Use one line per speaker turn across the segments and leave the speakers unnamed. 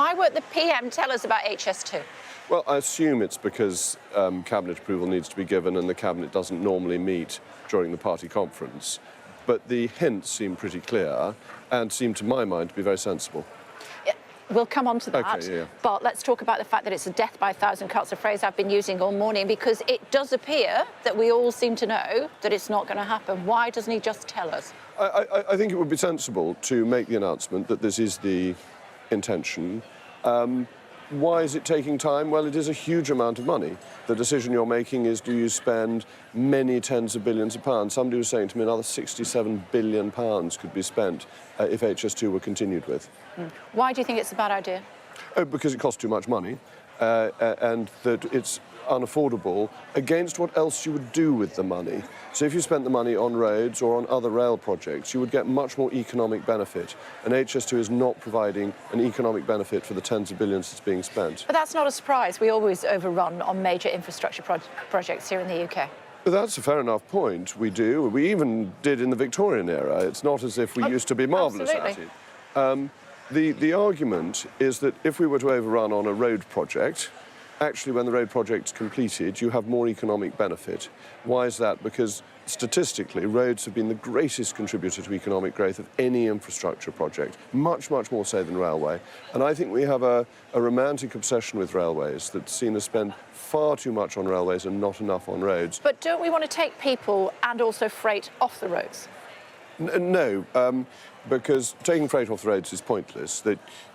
Why won't the PM tell us about HS2?
Well, I assume it's because Cabinet approval needs to be given and the Cabinet doesn't normally meet during the party conference. But the hints seem pretty clear and seem, to my mind, to be very sensible.
We'll come on to that,
okay, yeah.
But let's talk about the fact that it's a death by a thousand cuts, a phrase I've been using all morning, because it does appear that we all seem to know that it's not going to happen. Why doesn't he just tell us?
I think it would be sensible to make the announcement that this is the intention. Why is it taking time? Well, it is a huge amount of money. The decision you're making is, do you spend many tens of billions of pounds? Somebody was saying to me another £67 billion could be spent if HS2 were continued with.
Why do you think it's a bad idea?
Oh, because it costs too much money and that it's unaffordable against what else you would do with the money. So if you spent the money on roads or on other rail projects, you would get much more economic benefit. And HS2 is not providing an economic benefit for the tens of billions that's being spent.
But that's not a surprise. We always overrun on major infrastructure projects here in the UK.
But that's a fair enough point. We do. We even did in the Victorian era. It's not as if we used to be marvellous at it. The argument is that if we were to overrun on a road project, actually, when the road project's completed, you have more economic benefit. Why is that? Because statistically, roads have been the greatest contributor to economic growth of any infrastructure project, much, much more so than railway. And I think we have a romantic obsession with railways that's seen us spend far too much on railways and not enough on roads.
But don't we want to take people and also freight off the roads?
No, because taking freight off the roads is pointless,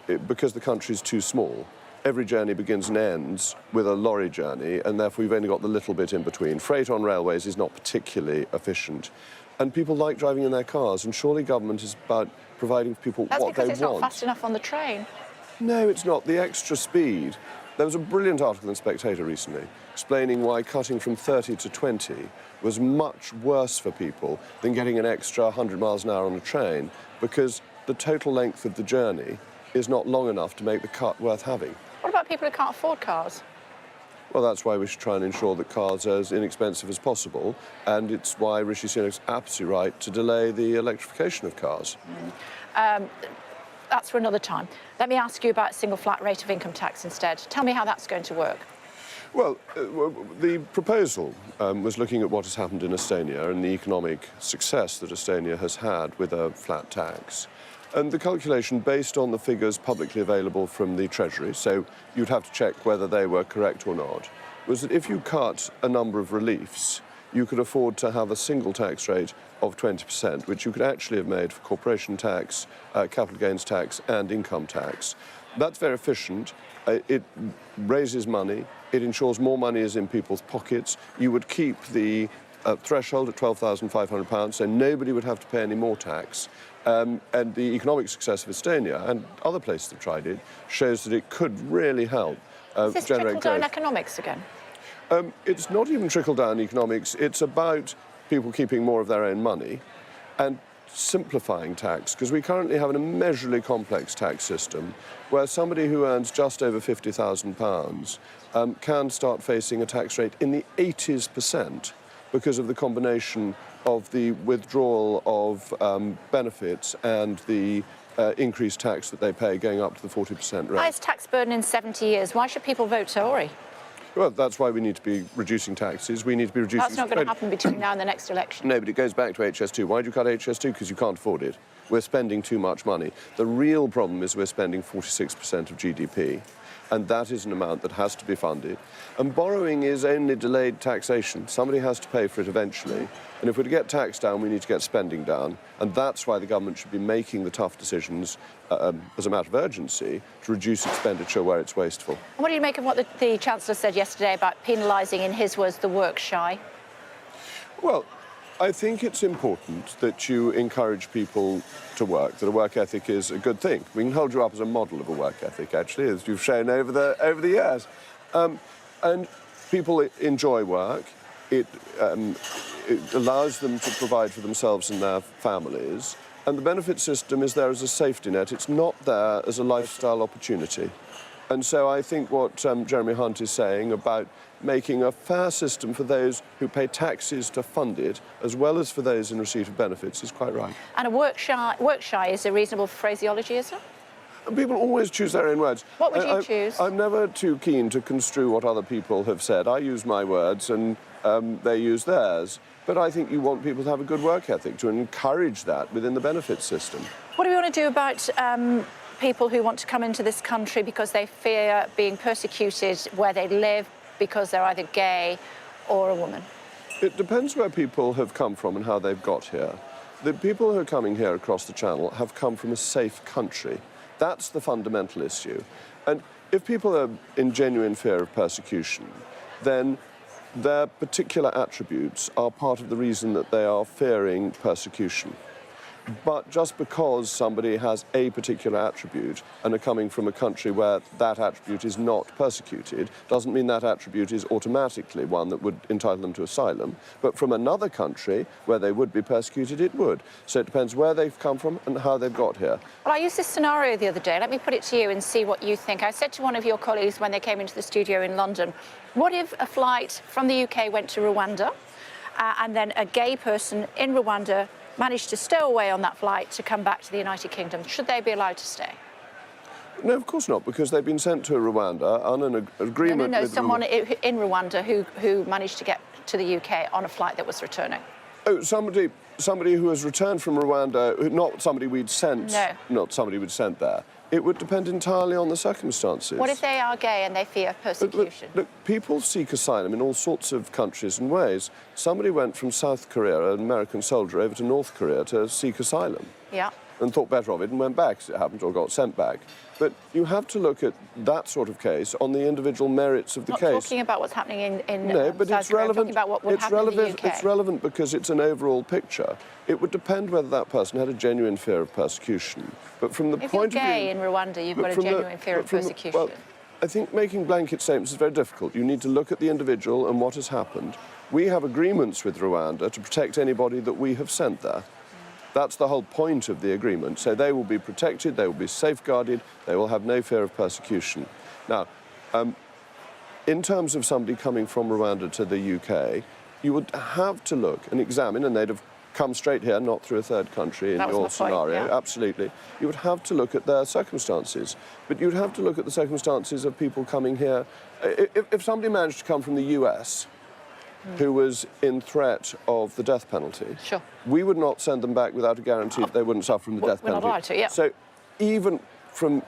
because the country's too small. Every journey begins and ends with a lorry journey, and therefore we've only got the little bit in between. Freight on railways is not particularly efficient. And people like driving in their cars, and surely government is about providing people what they want.
That's because it's not fast enough on the train.
No, it's not. The extra speed. There was a brilliant article in The Spectator recently explaining why cutting from 30 to 20 was much worse for people than getting an extra 100 miles an hour on a train, because the total length of the journey is not long enough to make the cut worth having.
What about people who can't afford cars?
Well, that's why we should try and ensure that cars are as inexpensive as possible, and it's why Rishi Sunak's absolutely right to delay the electrification of cars.
That's for another time. Let me ask you about single flat rate of income tax instead. Tell me how that's going to work.
Well, the proposal was looking at what has happened in Estonia and the economic success that Estonia has had with a flat tax. And the calculation, based on the figures publicly available from the Treasury, so you'd have to check whether they were correct or not, was that if you cut a number of reliefs, you could afford to have a single tax rate of 20%, which you could actually have made for corporation tax, capital gains tax and income tax. That's very efficient. It raises money. It ensures more money is in people's pockets. You would keep the threshold at £12,500, so nobody would have to pay any more tax. And the economic success of Estonia and other places that have tried it shows that it could really help
Is this
generate
trickle-down
growth.
economics again?
It's not even trickle-down economics. It's about people keeping more of their own money and simplifying tax, because we currently have an immeasurably complex tax system where somebody who earns just over £50,000 can start facing a tax rate in the 80s% because of the combination of the withdrawal of benefits and the increased tax that they pay going up to the 40% rate.
Highest tax burden in 70 years. Why should people vote Tory?
Well, that's why we need to be reducing taxes. We need to be reducing...
That's not going to happen between now and the next election.
No, but it goes back to HS2. Why do you cut HS2? Because you can't afford it. We're spending too much money. The real problem is we're spending 46% of GDP, and that is an amount that has to be funded. And borrowing is only delayed taxation. Somebody has to pay for it eventually. And if we're to get tax down, we need to get spending down. And that's why the government should be making the tough decisions as a matter of urgency to reduce expenditure where it's wasteful.
And what do you make of what the Chancellor said yesterday about penalising, in his words, the work shy?
Well, I think it's important that you encourage people to work, that a work ethic is a good thing. We can hold you up as a model of a work ethic, actually, as you've shown over the years. And people enjoy work. It allows them to provide for themselves and their families. And the benefit system is there as a safety net. It's not there as a lifestyle opportunity. And so I think what Jeremy Hunt is saying about making a fair system for those who pay taxes to fund it, as well as for those in receipt of benefits, is quite right.
And a work shy is a reasonable phraseology, is it?
People always choose their own words.
What would you choose?
I'm never too keen to construe what other people have said. I use my words and they use theirs. But I think you want people to have a good work ethic, to encourage that within the benefits system.
What do we want to do about people who want to come into this country because they fear being persecuted where they live because they're either gay or a woman?
It depends where people have come from and how they've got here. The people who are coming here across the Channel have come from a safe country. That's the fundamental issue. And if people are in genuine fear of persecution, then their particular attributes are part of the reason that they are fearing persecution. But just because somebody has a particular attribute and are coming from a country where that attribute is not persecuted, doesn't mean that attribute is automatically one that would entitle them to asylum. But from another country where they would be persecuted, it would. So it depends where they've come from and how they've got here.
Well, I used this scenario the other day. Let me put it to you and see what you think. I said to one of your colleagues when they came into the studio in London, what if a flight from the UK went to Rwanda and then a gay person in Rwanda managed to stow away on that flight to come back to the United Kingdom? Should they be allowed to stay?
No, of course not, because they've been sent to Rwanda on an agreement
No,
with
someone in Rwanda who managed to get to the UK on a flight that was returning.
Oh, somebody who has returned from Rwanda, not somebody we'd sent,
No.
Not somebody we'd sent there. It would depend entirely on the circumstances.
What if they are gay and they fear persecution?
Look, people seek asylum in all sorts of countries and ways. Somebody went from South Korea, an American soldier, over to North Korea to seek asylum.
Yeah.
And thought better of it and went back, as it happened, or got sent back. But you have to look at that sort of case on the individual merits of the case.
Not talking about what's happening in
no, but
South
it's
Korea.
relevant.
I'm talking about what would happen in the UK.
It's relevant because it's an overall picture. It would depend whether that person had a genuine fear of persecution. But from the
If
point
you're
of view,
gay in Rwanda, you've got a genuine fear of persecution.
Well, I think making blanket statements is very difficult. You need to look at the individual and what has happened. We have agreements with Rwanda to protect anybody that we have sent there. That's the whole point of the agreement. So they will be protected, they will be safeguarded, they will have no fear of persecution. Now, in terms of somebody coming from Rwanda to the UK, you would have to look and examine, and they'd have come straight here, not through a third country in your scenario, absolutely. You would have to look at their circumstances. But you'd have to look at the circumstances of people coming here. If somebody managed to come from the US, who was in threat of the death penalty,
sure,
we would not send them back without a guarantee that they wouldn't suffer from the death penalty.
We're not allowed to, yeah.
So even from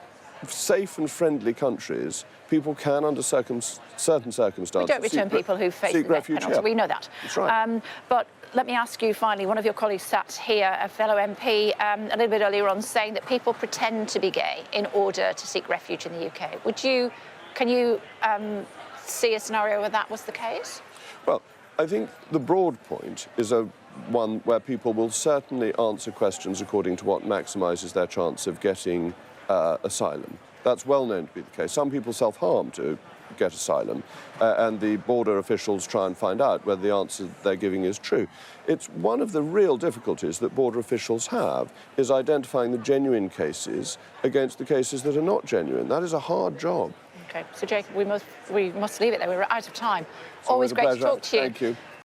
safe and friendly countries, people can, under certain circumstances,
we don't return people who face the death penalty.
Yeah.
We know that.
That's right.
But let me ask you finally, one of your colleagues sat here, a fellow MP, a little bit earlier on, saying that people pretend to be gay in order to seek refuge in the UK. Can you see a scenario where that was the case?
Well, I think the broad point is one where people will certainly answer questions according to what maximises their chance of getting asylum. That's well known to be the case. Some people self-harm to get asylum, and the border officials try and find out whether the answer they're giving is true. It's one of the real difficulties that border officials have, is identifying the genuine cases against the cases that are not genuine. That is a hard job.
Okay, so Jacob, we must leave it there. We're out of time.
Always
great
a pleasure.
to talk to you.
Thank you.